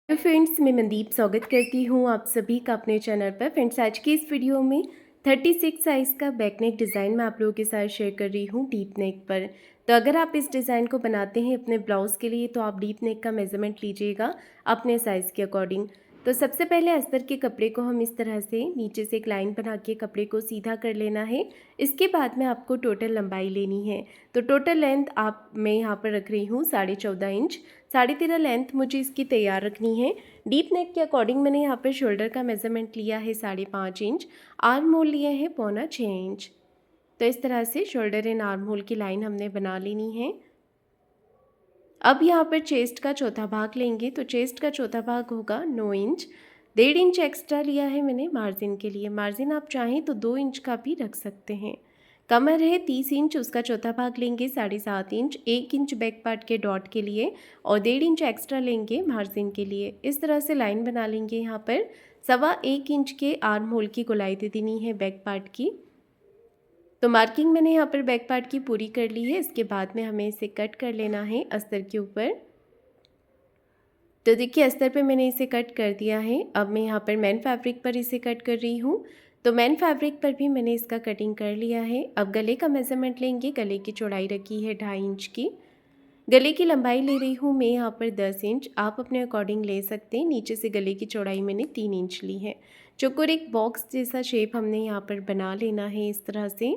Hello friends, मैं मनदीप स्वागत करती हूँ आप सभी का अपने चैनल पर। फ्रेंड्स, आज की इस वीडियो में 36 साइज़ का बैक नेक डिज़ाइन मैं आप लोगों के साथ शेयर कर रही हूँ डीप नेक पर। तो अगर आप इस डिज़ाइन को बनाते हैं अपने ब्लाउज़ के लिए तो आप डीप नेक का मेज़रमेंट लीजिएगा अपने साइज़ के अकॉर्डिंग। तो सबसे पहले अस्तर के कपड़े को हम इस तरह से नीचे से एक लाइन बना के कपड़े को सीधा कर लेना है। इसके बाद में आपको टोटल लंबाई लेनी है। तो टोटल लेंथ मैं यहाँ पर रख रही हूँ 14.5 इंच। 13.5 लेंथ मुझे इसकी तैयार रखनी है। डीप नेक के अकॉर्डिंग मैंने यहाँ पर शोल्डर का मेज़रमेंट लिया है 5.5 इंच, आर्म होल लिए हैं 5.25 इंच। तो इस तरह से शोल्डर एंड आर्म होल की लाइन हमने बना लेनी है। अब यहाँ पर चेस्ट का चौथा भाग लेंगे, तो चेस्ट का चौथा भाग होगा 9 इंच। 1.5 इंच एक्स्ट्रा लिया है मैंने मार्जिन के लिए। मार्जिन आप चाहें तो 2 इंच का भी रख सकते हैं। कमर है 30 इंच, उसका चौथा भाग लेंगे 7.5 इंच। 1 इंच बैक पार्ट के डॉट के लिए और 1.5 इंच एक्स्ट्रा लेंगे मार्जिन के लिए। इस तरह से लाइन बना लेंगे। यहाँ पर 1.25 इंच के आर्म होल की गोलाई दे देनी है बैक पार्ट की। तो मार्किंग मैंने यहाँ पर बैक पार्ट की पूरी कर ली है। इसके बाद में हमें इसे कट कर लेना है अस्तर के ऊपर। तो देखिए अस्तर पे मैंने इसे कट कर दिया है। अब मैं यहाँ पर मैन फैब्रिक पर इसे कट कर रही हूँ। तो मैन फैब्रिक पर भी मैंने इसका कटिंग कर लिया है। अब गले का मेज़रमेंट लेंगे। गले की चौड़ाई रखी है 2.5 इंच की। गले की लंबाई ले रही हूँ मैं यहाँ पर 10 इंच। आप अपने अकॉर्डिंग ले सकते हैं। नीचे से गले की चौड़ाई मैंने 3 इंच ली है। चौकोर एक बॉक्स जैसा शेप हमने यहाँ पर बना लेना है इस तरह से।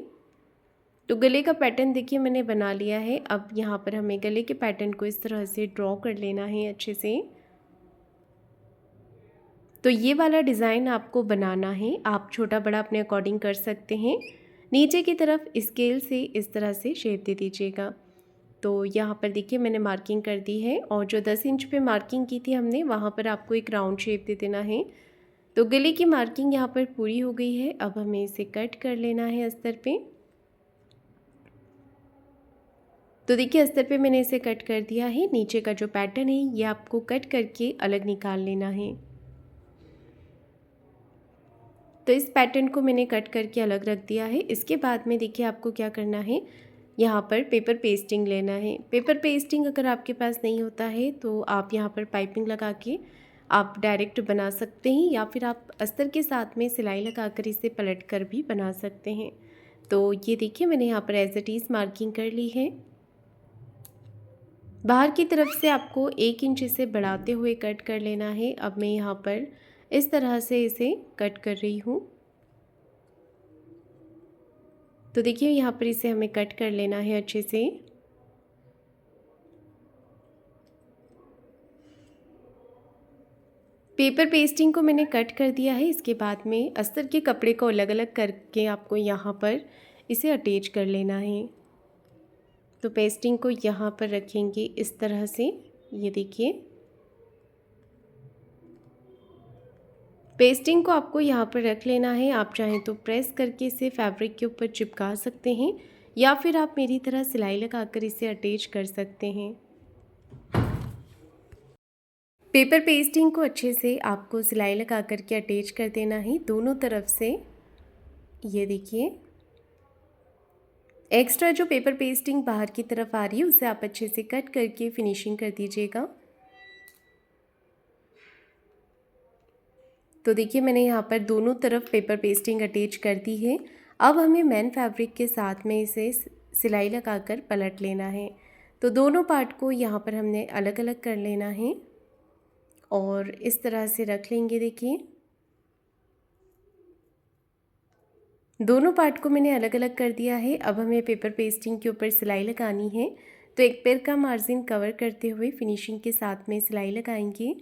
तो गले का पैटर्न देखिए मैंने बना लिया है। अब यहाँ पर हमें गले के पैटर्न को इस तरह से ड्रॉ कर लेना है अच्छे से। तो ये वाला डिज़ाइन आपको बनाना है। आप छोटा बड़ा अपने अकॉर्डिंग कर सकते हैं। नीचे की तरफ स्केल से इस तरह से शेप दे दीजिएगा। तो यहाँ पर देखिए मैंने मार्किंग कर दी है और जो 10 इंच पे मार्किंग की थी हमने वहाँ पर आपको एक राउंड शेप दे देना है। तो गले की मार्किंग यहाँ पर पूरी हो गई है। अब हमें इसे कट कर लेना है अस्तर पे। तो देखिए अस्तर पे मैंने इसे कट कर दिया है। नीचे का जो पैटर्न है ये आपको कट करके अलग निकाल लेना है। तो इस पैटर्न को मैंने कट करके अलग रख दिया है। इसके बाद में देखिए आपको क्या करना है, यहाँ पर पेपर पेस्टिंग लेना है। पेपर पेस्टिंग अगर आपके पास नहीं होता है तो आप यहाँ पर पाइपिंग लगा के आप डायरेक्ट बना सकते हैं या फिर आप अस्तर के साथ में सिलाई लगाकर इसे पलट कर भी बना सकते हैं। तो ये देखिए मैंने यहाँ पर एज इट इज़ मार्किंग कर ली है। बाहर की तरफ से आपको 1 इंच इसे बढ़ाते हुए कट कर लेना है। अब मैं यहाँ पर इस तरह से इसे कट कर रही हूँ। तो देखिए यहाँ पर इसे हमें कट कर लेना है अच्छे से। पेपर पेस्टिंग को मैंने कट कर दिया है। इसके बाद में अस्तर के कपड़े को अलग अलग करके आपको यहाँ पर इसे अटैच कर लेना है। तो पेस्टिंग को यहाँ पर रखेंगे इस तरह से। ये देखिए पेस्टिंग को आपको यहाँ पर रख लेना है। आप चाहें तो प्रेस करके इसे फैब्रिक के ऊपर चिपका सकते हैं या फिर आप मेरी तरह सिलाई लगाकर इसे अटैच कर सकते हैं। पेपर पेस्टिंग को अच्छे से आपको सिलाई लगा करके अटैच कर देना है दोनों तरफ से। ये देखिए एक्स्ट्रा जो पेपर पेस्टिंग बाहर की तरफ आ रही है उसे आप अच्छे से कट करके फिनिशिंग कर दीजिएगा। तो देखिए मैंने यहाँ पर दोनों तरफ पेपर पेस्टिंग अटैच कर दी है। अब हमें मैन फैब्रिक के साथ में इसे सिलाई लगाकर पलट लेना है। तो दोनों पार्ट को यहाँ पर हमने अलग अलग कर लेना है और इस तरह से रख लेंगे। देखिए दोनों पार्ट को मैंने अलग अलग कर दिया है। अब हमें पेपर पेस्टिंग के ऊपर सिलाई लगानी है। तो एक पैर का मार्जिन कवर करते हुए फिनिशिंग के साथ में सिलाई लगाएंगे।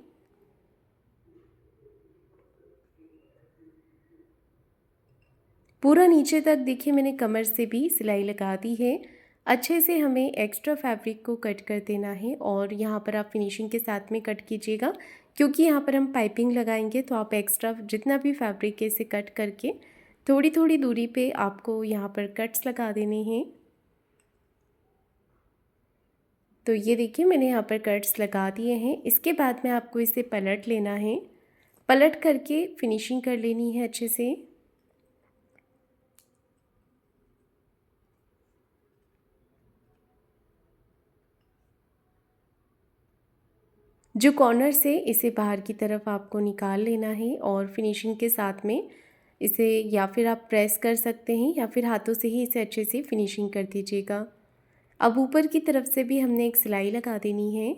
पूरा नीचे तक देखिए मैंने कमर से भी सिलाई लगा दी है। अच्छे से हमें एक्स्ट्रा फैब्रिक को कट कर देना है और यहाँ पर आप फिनिशिंग के साथ में कट कीजिएगा क्योंकि यहाँ पर हम पाइपिंग लगाएंगे। तो आप एक्स्ट्रा जितना भी फैब्रिक है इसे कट करके थोड़ी थोड़ी दूरी पे आपको यहाँ पर कट्स लगा देने हैं। तो ये देखिए मैंने यहाँ पर कट्स लगा दिए हैं। इसके बाद में आपको इसे पलट लेना है। पलट करके फिनिशिंग कर लेनी है अच्छे से। जो कॉर्नर से इसे बाहर की तरफ आपको निकाल लेना है और फिनिशिंग के साथ में इसे या फिर आप प्रेस कर सकते हैं या फिर हाथों से ही इसे अच्छे से फिनिशिंग कर दीजिएगा। अब ऊपर की तरफ से भी हमने एक सिलाई लगा देनी है।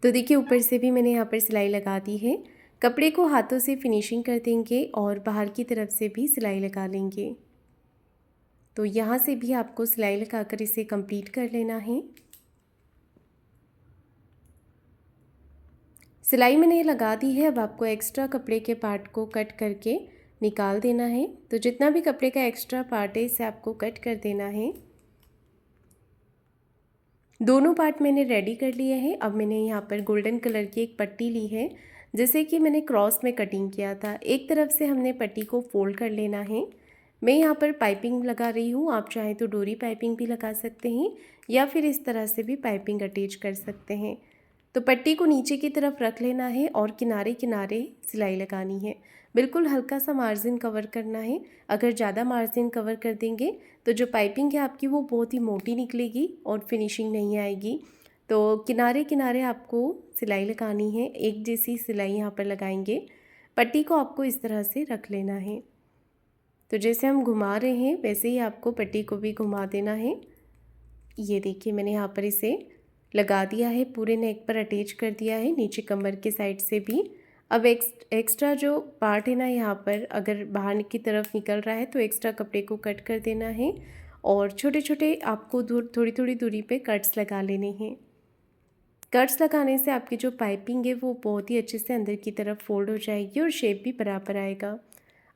तो देखिए ऊपर से भी मैंने यहाँ पर सिलाई लगा दी है। कपड़े को हाथों से फिनिशिंग कर देंगे और बाहर की तरफ से भी सिलाई लगा लेंगे। तो यहाँ से भी आपको सिलाई लगाकर इसे कंप्लीट कर लेना है। सिलाई मैंने लगा दी है। अब आपको एक्स्ट्रा कपड़े के पार्ट को कट करके निकाल देना है। तो जितना भी कपड़े का एक्स्ट्रा पार्ट है इसे आपको कट कर देना है। दोनों पार्ट मैंने रेडी कर लिए हैं। अब मैंने यहाँ पर गोल्डन कलर की एक पट्टी ली है, जैसे कि मैंने क्रॉस में कटिंग किया था। एक तरफ से हमने पट्टी को फोल्ड कर लेना है। मैं यहाँ पर पाइपिंग लगा रही हूँ, आप चाहें तो डोरी पाइपिंग भी लगा सकते हैं या फिर इस तरह से भी पाइपिंग अटैच कर सकते हैं। तो पट्टी को नीचे की तरफ रख लेना है और किनारे किनारे सिलाई लगानी है। बिल्कुल हल्का सा मार्जिन कवर करना है। अगर ज़्यादा मार्जिन कवर कर देंगे तो जो पाइपिंग है आपकी वो बहुत ही मोटी निकलेगी और फिनिशिंग नहीं आएगी। तो किनारे किनारे आपको सिलाई लगानी है, एक जैसी सिलाई यहाँ पर लगाएंगे। पट्टी को आपको इस तरह से रख लेना है। तो जैसे हम घुमा रहे हैं वैसे ही आपको पट्टी को भी घुमा देना है। ये देखिए मैंने यहाँ पर इसे लगा दिया है, पूरे नेक पर अटैच कर दिया है, नीचे कमर के साइड से भी। अब एक्स्ट्रा जो पार्ट है ना यहाँ पर अगर बाहर की तरफ निकल रहा है तो एक्स्ट्रा कपड़े को कट कर देना है और छोटे छोटे आपको थोड़ी थोड़ी दूरी पे कट्स लगा लेने हैं। कट्स लगाने से आपकी जो पाइपिंग है वो बहुत ही अच्छे से अंदर की तरफ फोल्ड हो जाएगी और शेप भी बराबर आएगा।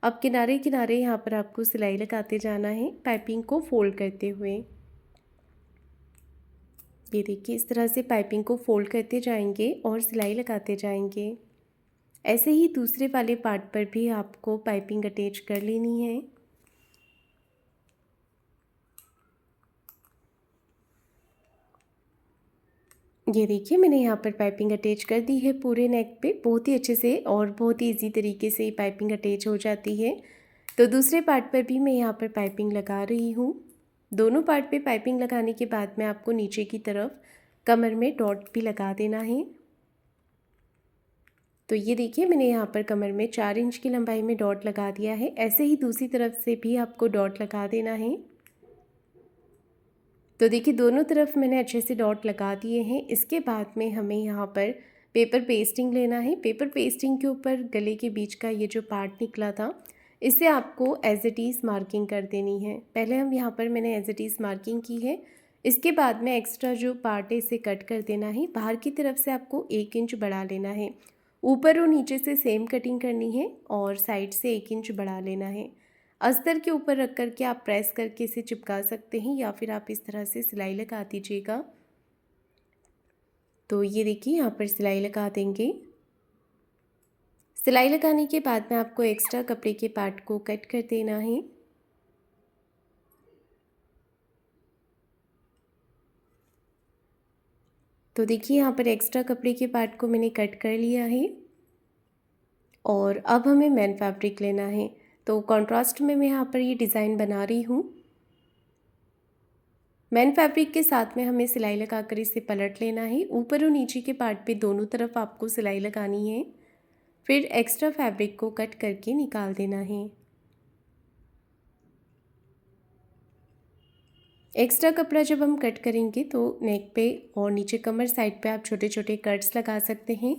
अब किनारे किनारे यहाँ पर आपको सिलाई लगाते जाना है पाइपिंग को फोल्ड करते हुए। ये देखिए इस तरह से पाइपिंग को फोल्ड करते जाएंगे और सिलाई लगाते जाएंगे। ऐसे ही दूसरे वाले पार्ट पर भी आपको पाइपिंग अटैच कर लेनी है। ये देखिए मैंने यहाँ पर पाइपिंग अटैच कर दी है पूरे नेक पे, बहुत ही अच्छे से और बहुत ही इजी तरीके से पाइपिंग अटैच हो जाती है। तो दूसरे पार्ट पर भी मैं यहाँ पर पाइपिंग लगा रही हूँ। दोनों पार्ट पे पाइपिंग लगाने के बाद में आपको नीचे की तरफ कमर में डॉट भी लगा देना है। तो ये देखिए मैंने यहाँ पर कमर में 4 इंच की लंबाई में डॉट लगा दिया है। ऐसे ही दूसरी तरफ से भी आपको डॉट लगा देना है। तो देखिए दोनों तरफ मैंने अच्छे से डॉट लगा दिए हैं। इसके बाद में हमें यहाँ पर पेपर पेस्टिंग लेना है। पेपर पेस्टिंग के ऊपर गले के बीच का ये जो पार्ट निकला था इसे आपको एज इट इज़ मार्किंग कर देनी है। पहले हम यहाँ पर मैंने एज इट इज़ मार्किंग की है। इसके बाद में एक्स्ट्रा जो पार्ट है इसे कट कर देना है। बाहर की तरफ से आपको 1 इंच बढ़ा लेना है। ऊपर और नीचे से सेम कटिंग करनी है और साइड से 1 इंच बढ़ा लेना है। अस्तर के ऊपर रख कर के आप प्रेस करके इसे चिपका सकते हैं या फिर आप इस तरह से सिलाई लगा दीजिएगा। तो ये देखिए यहाँ पर सिलाई लगा देंगे। सिलाई लगाने के बाद में आपको एक्स्ट्रा कपड़े के पार्ट को कट कर देना है। तो देखिए यहाँ पर एक्स्ट्रा कपड़े के पार्ट को मैंने कट कर लिया है और अब हमें मेन फैब्रिक लेना है। तो कॉन्ट्रास्ट में मैं यहाँ पर ये डिज़ाइन बना रही हूँ। मेन फैब्रिक के साथ में हमें सिलाई लगाकर इसे पलट लेना है। ऊपर और नीचे के पार्ट पे दोनों तरफ आपको सिलाई लगानी है। फिर एक्स्ट्रा फैब्रिक को कट करके निकाल देना है। एक्स्ट्रा कपड़ा जब हम कट करेंगे तो नेक पे और नीचे कमर साइड पे आप छोटे छोटे कट्स लगा सकते हैं।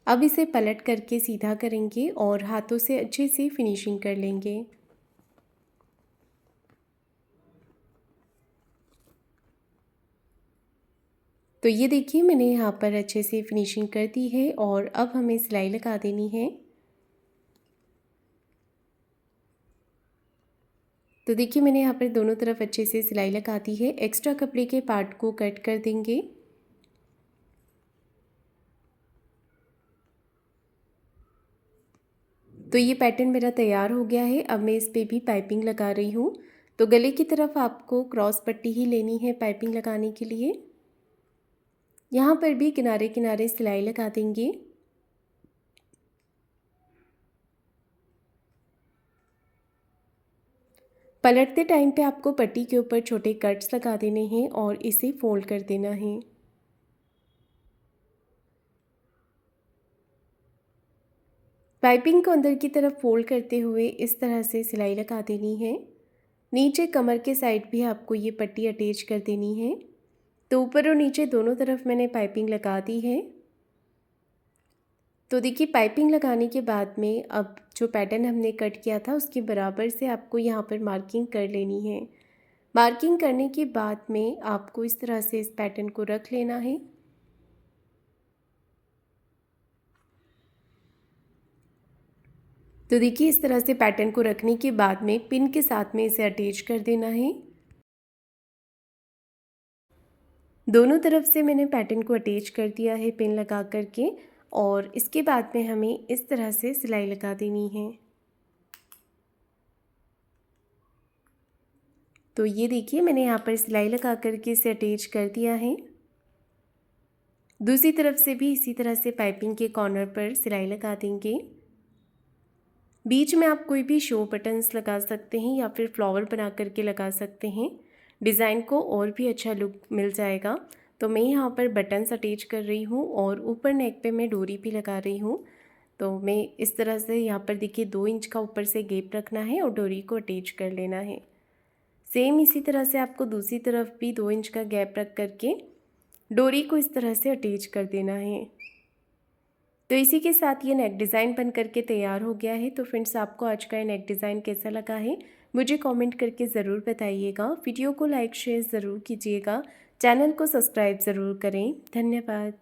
अब इसे पलट करके सीधा करेंगे और हाथों से अच्छे से फिनिशिंग कर लेंगे। तो ये देखिए मैंने यहाँ पर अच्छे से फिनिशिंग कर दी है और अब हमें सिलाई लगा देनी है। तो देखिए मैंने यहाँ पर दोनों तरफ अच्छे से सिलाई लगा दी है। एक्स्ट्रा कपड़े के पार्ट को कट कर देंगे। तो ये पैटर्न मेरा तैयार हो गया है। अब मैं इस पे भी पाइपिंग लगा रही हूँ। तो गले की तरफ आपको क्रॉस पट्टी ही लेनी है पाइपिंग लगाने के लिए। यहाँ पर भी किनारे किनारे सिलाई लगा देंगे। पलटते टाइम पे आपको पट्टी के ऊपर छोटे कट्स लगा देने हैं और इसे फोल्ड कर देना है। पाइपिंग को अंदर की तरफ फोल्ड करते हुए इस तरह से सिलाई लगा देनी है। नीचे कमर के साइड भी आपको ये पट्टी अटैच कर देनी है। तो ऊपर और नीचे दोनों तरफ मैंने पाइपिंग लगा दी है। तो देखिए पाइपिंग लगाने के बाद में अब जो पैटर्न हमने कट किया था उसके बराबर से आपको यहाँ पर मार्किंग कर लेनी है। मार्किंग करने के बाद में आपको इस तरह से इस पैटर्न को रख लेना है। तो देखिए इस तरह से पैटर्न को रखने के बाद में पिन के साथ में इसे अटैच कर देना है। दोनों तरफ से मैंने पैटर्न को अटैच कर दिया है पिन लगा करके, और इसके बाद में हमें इस तरह से सिलाई लगा देनी है। तो ये देखिए मैंने यहाँ पर सिलाई लगा करके इसे अटैच कर दिया है। दूसरी तरफ से भी इसी तरह से पाइपिंग के कॉर्नर पर सिलाई लगा देंगे। बीच में आप कोई भी शो बटन्स लगा सकते हैं या फिर फ्लावर बना करके लगा सकते हैं, डिज़ाइन को और भी अच्छा लुक मिल जाएगा। तो मैं यहाँ पर बटन्स अटैच कर रही हूँ और ऊपर नेक पे मैं डोरी भी लगा रही हूँ। तो मैं इस तरह से यहाँ पर देखिए 2 इंच का ऊपर से गैप रखना है और डोरी को अटैच कर लेना है। सेम इसी तरह से आपको दूसरी तरफ भी 2 इंच का गैप रख करके डोरी को इस तरह से अटैच कर देना है। तो इसी के साथ ये नेक डिज़ाइन बन करके तैयार हो गया है। तो फ्रेंड्स आपको आज का ये नेक डिज़ाइन कैसा लगा है मुझे कमेंट करके ज़रूर बताइएगा। वीडियो को लाइक शेयर ज़रूर कीजिएगा, चैनल को सब्सक्राइब ज़रूर करें। धन्यवाद।